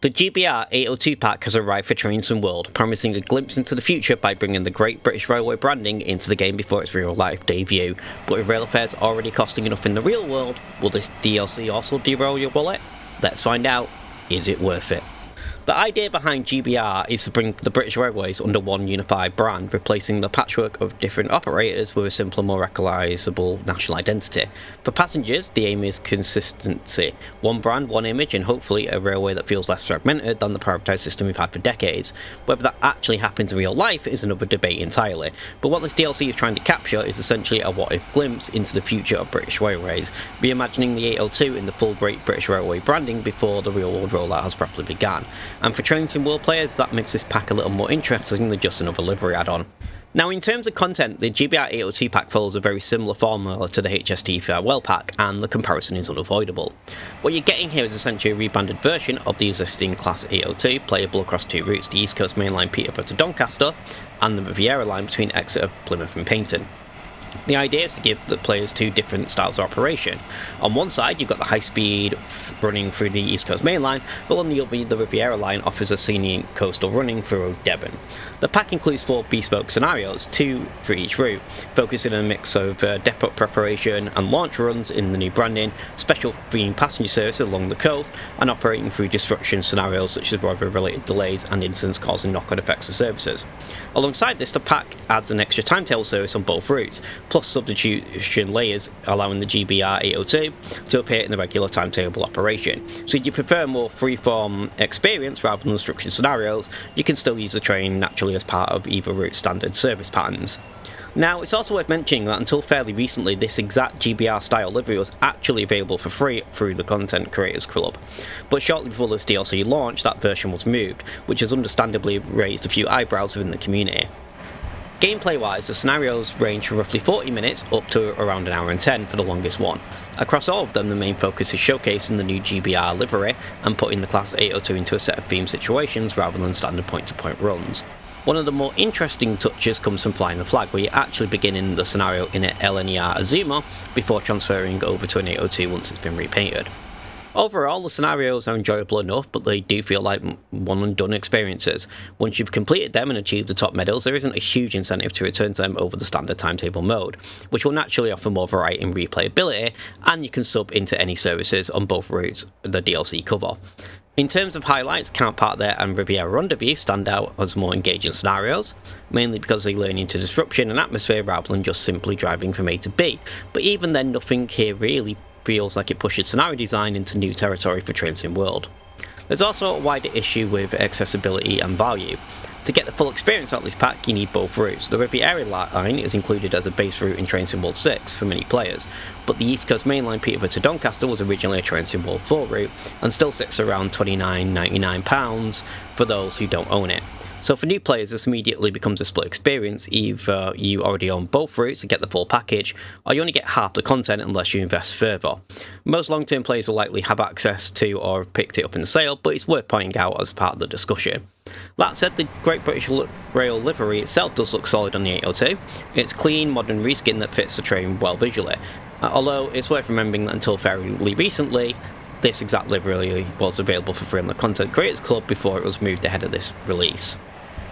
The GBR 802 pack has arrived for Train Sim World, promising a glimpse into the future by bringing the Great British Railway branding into the game before its real-life debut. But with rail fares already costing enough in the real world, will this DLC also derail your wallet? Let's find out. Is it worth it? The idea behind GBR is to bring the British Railways under one unified brand, replacing the patchwork of different operators with a simpler, more recognisable national identity. For passengers, the aim is consistency. One brand, one image, and hopefully a railway that feels less fragmented than the privatised system we've had for decades. Whether that actually happens in real life is another debate entirely, but what this DLC is trying to capture is essentially a what-if glimpse into the future of British Railways, reimagining the 802 in the full Great British Railway branding before the real-world rollout has properly begun. And for Train Sim World players, that makes this pack a little more interesting than just another livery add-on. Now, in terms of content, the GBR 802 pack follows a very similar formula to the HST Farewell pack, and the comparison is unavoidable. What you're getting here is essentially a rebranded version of the existing Class 802, playable across two routes, the East Coast Main Line Peterborough to Doncaster, and the Riviera Line between Exeter, Plymouth and Paignton. The idea is to give the players two different styles of operation. On one side, you've got the high speed running through the East Coast Main Line, while on the other, the Riviera Line offers a scenic coastal running through Devon. The pack includes 4 bespoke scenarios, 2 for each route, focusing on a mix of depot preparation and launch runs in the new branding, special themed passenger services along the coast, and operating through disruption scenarios such as weather-related delays and incidents causing knock-on effects to services. Alongside this, the pack adds an extra timetable service on both routes, plus substitution layers allowing the GBR 802 to appear in the regular timetable operation. So if you prefer a more freeform experience rather than structured scenarios, you can still use the train naturally as part of either route's standard service patterns. Now, it's also worth mentioning that until fairly recently, this exact GBR style livery was actually available for free through the Content Creators Club. But shortly before this DLC launched, that version was moved, which has understandably raised a few eyebrows within the community. Gameplay-wise, the scenarios range from roughly 40 minutes up to around an hour and 10 for the longest one. Across all of them, the main focus is showcasing the new GBR livery and putting the Class 802 into a set of themed situations rather than standard point-to-point runs. One of the more interesting touches comes from flying the flag, where you actually begin in the scenario in an LNER Azuma before transferring over to an 802 once it's been repainted. Overall, the scenarios are enjoyable enough, but they do feel like one-and-done experiences. Once you've completed them and achieved the top medals, there isn't a huge incentive to return to them over the standard timetable mode, which will naturally offer more variety in replayability, and you can sub into any services on both routes the DLC cover. In terms of highlights, Counterpart there and Riviera Rendezvous stand out as more engaging scenarios, mainly because they lean into disruption and atmosphere rather than just simply driving from A to B, but even then nothing here really feels like it pushes scenario design into new territory for Train Sim World. There's also a wider issue with accessibility and value. To get the full experience out of this pack, you need both routes. The Riviera Line is included as a base route in Train Sim World 6 for many players, but the East Coast Main Line Peterborough to Doncaster was originally a Train Sim World 4 route and still sits around £29.99 for those who don't own it. So for new players, this immediately becomes a split experience. Either you already own both routes and get the full package, or you only get half the content unless you invest further. Most long-term players will likely have access to or have picked it up in the sale, but it's worth pointing out as part of the discussion. That said, the Great British Rail livery itself does look solid on the 802. It's clean, modern reskin that fits the train well visually. Although it's worth remembering that until fairly recently, this exact livery was available for free on the Content Creators Club before it was moved ahead of this release.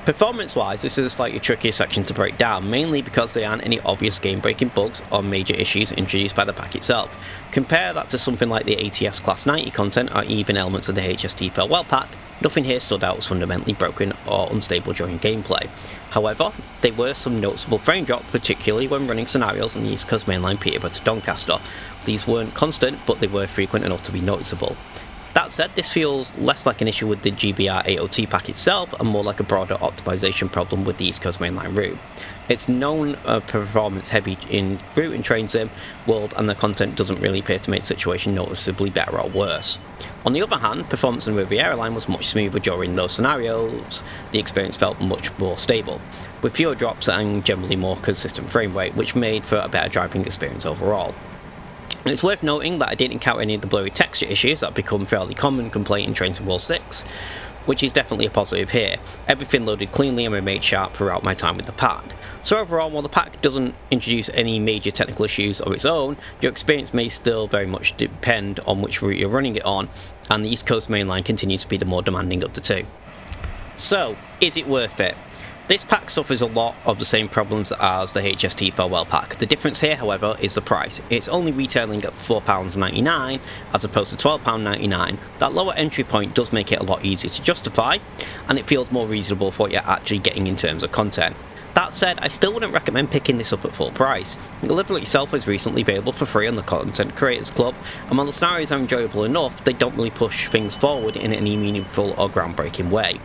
Performance-wise, this is a slightly trickier section to break down, mainly because there aren't any obvious game-breaking bugs or major issues introduced by the pack itself. Compare that to something like the ATS Class 90 content or even elements of the HST Farewell pack, nothing here stood out as fundamentally broken or unstable during gameplay. However, there were some noticeable frame drops, particularly when running scenarios on the East Coast Main Line Peterborough to Doncaster. These weren't constant, but they were frequent enough to be noticeable. That said, this feels less like an issue with the GBR 802 pack itself and more like a broader optimization problem with the East Coast Main Line route. It's known performance heavy in route and Train Sim World, and the content doesn't really appear to make the situation noticeably better or worse. On the other hand, performance on Riviera Line was much smoother during those scenarios. The experience felt much more stable, with fewer drops and generally more consistent frame rate, which made for a better driving experience overall. It's worth noting that I didn't encounter any of the blurry texture issues that have become fairly common complaint in Train Sim World 6, which is definitely a positive here. Everything loaded cleanly and remained sharp throughout my time with the pack. So overall, while the pack doesn't introduce any major technical issues of its own, your experience may still very much depend on which route you're running it on, and the East Coast Main Line continues to be the more demanding of the two. So, is it worth it? This pack suffers a lot of the same problems as the HST Farewell pack. The difference here, however, is the price. It's only retailing at £4.99 as opposed to £12.99. That lower entry point does make it a lot easier to justify, and it feels more reasonable for what you're actually getting in terms of content. That said, I still wouldn't recommend picking this up at full price. The level itself was recently available for free on the Content Creators Club, and while the scenarios are enjoyable enough, they don't really push things forward in any meaningful or groundbreaking way.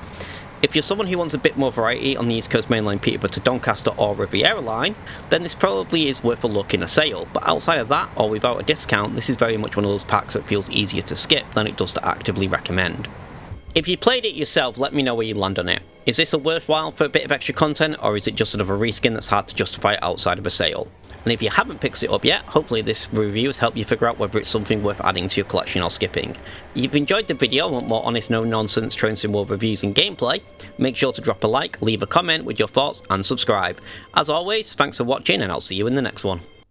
If you're someone who wants a bit more variety on the East Coast Mainline Peterborough to Doncaster or Riviera Line, then this probably is worth a look in a sale, but outside of that, or without a discount, this is very much one of those packs that feels easier to skip than it does to actively recommend. If you played it yourself, let me know where you land on it. Is this a worthwhile for a bit of extra content, or is it just another reskin that's hard to justify outside of a sale? And if you haven't picked it up yet, hopefully this review has helped you figure out whether it's something worth adding to your collection or skipping. If you've enjoyed the video and want more honest, no-nonsense Train Sim World reviews and gameplay, make sure to drop a like, leave a comment with your thoughts, and subscribe. As always, thanks for watching, and I'll see you in the next one.